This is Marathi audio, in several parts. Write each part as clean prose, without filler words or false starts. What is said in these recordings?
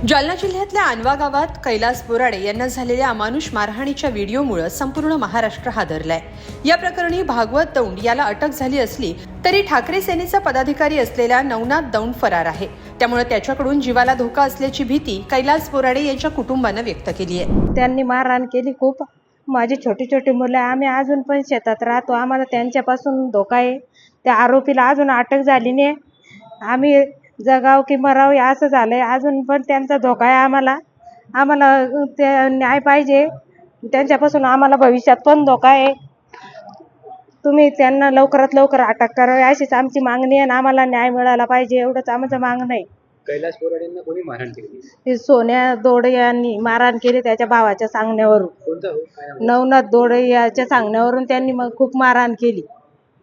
जालना जिल्ह्यातल्या आणवा गावात कैलास बोराडे यांना झालेल्या अमानुष मारहाणीच्या व्हिडिओमुळे संपूर्ण महाराष्ट्र हादरलाय। या प्रकरणी भागवत दौंड याला अटक झाली असली तरी ठाकरे सेनेचा पदाधिकारी असलेला नवनाथ दौंड फरार आहे। त्यामुळे त्याच्याकडून जीवाला धोका असल्याची भीती कैलास बोराडे यांच्या कुटुंबाने व्यक्त केली आहे। त्यांनी मारहाण केली खूप। माझी छोटी छोटी मुलं, आम्ही अजून पण शेतात राहतो, आम्हाला त्यांच्यापासून धोका आहे। त्या आरोपीला अजून अटक झाली नाही। आम्ही जगाव की मराव असं झालंय, अजून पण त्यांचा धोका आहे आम्हाला। ते न्याय पाहिजे त्यांच्यापासून, आम्हाला भविष्यात पण धोका आहे। तुम्ही त्यांना लवकरात लवकर अटक करावी अशीच आमची मागणी आहे। आम्हाला न्याय मिळाला पाहिजे, एवढंच आमचं मागणं आहे। कैलास बोराडेंना कोणी मारहाण केली? ते सोन्या दोडे यांनी मारहाण केली त्याच्या भावाच्या सांगण्यावरून। कोणता हो? काय नाव? नवनाथ दोडे याच्या सांगण्यावरून त्यांनी मग खूप मारहाण केली।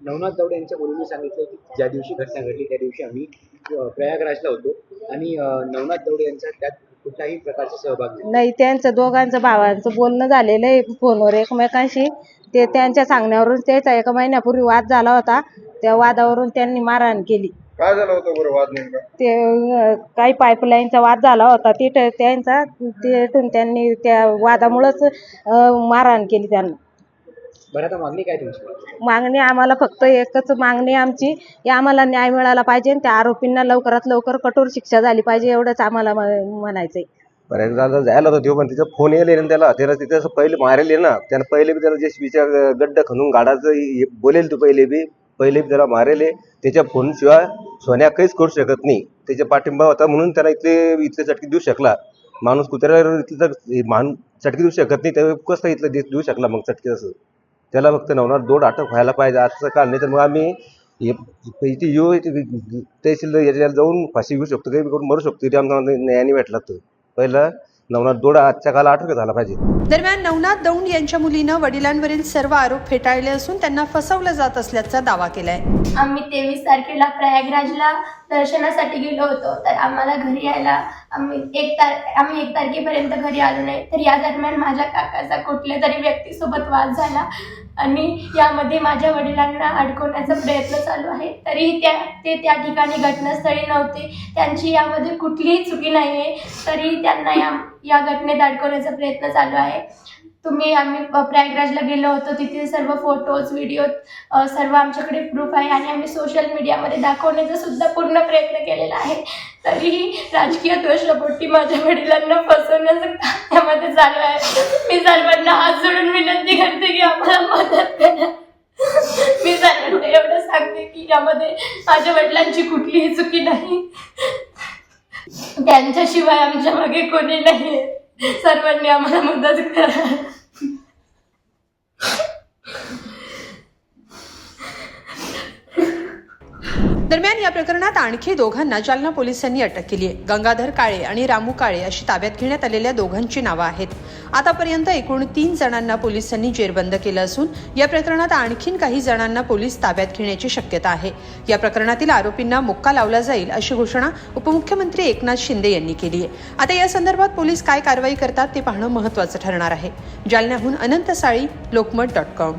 नवनाथ दौंड यांच्या मुलीने सांगितलं की ज्या दिवशी घटना घडली त्या दिवशी आम्ही प्रयागराजला होतो आणि नवनाथ दौंड यांचा त्यात कुठलाही प्रकारचा सहभाग नाही। त्यांचं दोघांचं भावांचं बोलणं झालेलं आहे फोनवर एकमेकांशी। ते त्यांच्या सांगण्यावरून त्याचा 1 महिन्यापूर्वी वाद झाला होता, त्या वादावरून त्यांनी मारहाण केली। काय झालं होतं बरं वाद नेमका? ते काही पाईपलाईनचा वाद झाला होता, तिथून त्यांनी त्या वादामुळेच मारहाण केली त्यांना। बरं, आता मागणी काय तुमची? मागणी आम्हाला फक्त एकच मागणी आमची, की आम्हाला न्याय मिळाला पाहिजे। त्या आरोपींना लवकरात लवकर कठोर शिक्षा झाली पाहिजे, एवढंच आम्हाला म्हणायचंय। बऱ्याचदा जायला होता तो, पण तिचा फोन येईल ना त्याला तिथं पहिले मारेल ना त्यानं। पहिले बी त्याला जेसीबीच्या गड्डा खणून गाडाचं बोलेल, तू पहिले बी त्याला मारेल। त्याच्या फोन शिवाय सोन्या काहीच करू शकत नाही। त्याच्या पाठिंबा होता म्हणून त्याला इथले चटकी देऊ शकला। माणूस कुत्र्याला इथलं चटकी देऊ शकत नाही, त्यावेळी कसं इथलं देऊ शकला मग चटकी? असं त्याला फक्त नवनाथ दौंड अटक व्हायला पाहिजे आजचं काल, नाही तर मग आम्ही इथे येऊ तहसील याच्याला जाऊन फाशी घेऊ शकतो, काही करून मरू शकतो इथे आमचा न्यायाने भेटला तर। पहिला नवनाथ दौंड आजच्या काला अटक झाला पाहिजे। दरम्यान नवनाथ दौंड यांच्या मुलीनं वडिलांवरील सर्व आरोप फेटाळले असून त्यांना फसवलं जात असल्याचा दावा केलाय। आम्ही 23 तारखेला प्रयागराजला दर्शनासाठी गेलो होतो, तर आम्हाला घरी यायला आम्ही 1 तारखेपर्यंत घरी आलो नाही। तर या दरम्यान माझ्या काकाचा कुठल्या तरी व्यक्तीसोबत वाद झाला आणि यामध्ये माझ्या वडिलांना अडकवण्याचा प्रयत्न चालू आहे। तरीही ते त्या ठिकाणी घटनास्थळी नव्हते, त्यांची यामध्ये कुठलीही चुकी नाही आहे, तरी त्यांना या घटनेत अडकवण्याचा प्रयत्न चालू आहे। आम्ही प्रयागराजला गेलो होतो, तिथे सर्व फोटोज व्हिडिओ सर्व आमच्याकडे प्रूफ आहे आणि आम्ही सोशल मीडियामध्ये दाखवण्याचा सुद्धा पूर्ण प्रयत्न केलेला आहे। तरीही राजकीय द्वेषापोटी माझ्या वडिलांना फसवण्याचं यामध्ये चालू आहे। मी सर्वांना हात जोडून विनंती करते की आम्हाला मदत करा। मी सर्वांना एवढं सांगते की यामध्ये माझ्या वडिलांची कुठलीही चुकी नाही, त्यांच्याशिवाय आमच्या मागे कोणी नाही। सर्वांनी आम्हाला मदत करा। दरम्यान या प्रकरणात आणखी दोघांना जालना पोलिसांनी अटक केली आहे। गंगाधर काळे आणि रामू काळे अशी ताब्यात घेण्यात आलेल्या दोघांची नावं आहेत। आतापर्यंत एकूण 3 जणांना पोलिसांनी जेरबंद केलं असून या प्रकरणात आणखीन काही जणांना पोलीस ताब्यात घेण्याची शक्यता आहे। या प्रकरणातील आरोपींना मुक्का लावला जाईल अशी घोषणा उपमुख्यमंत्री एकनाथ शिंदे यांनी केली आहे। आता या संदर्भात पोलीस काय कारवाई करतात ते पाहणं महत्त्वाचं ठरणार आहे। जालन्याहून अनंत साळी, लोकमत.com।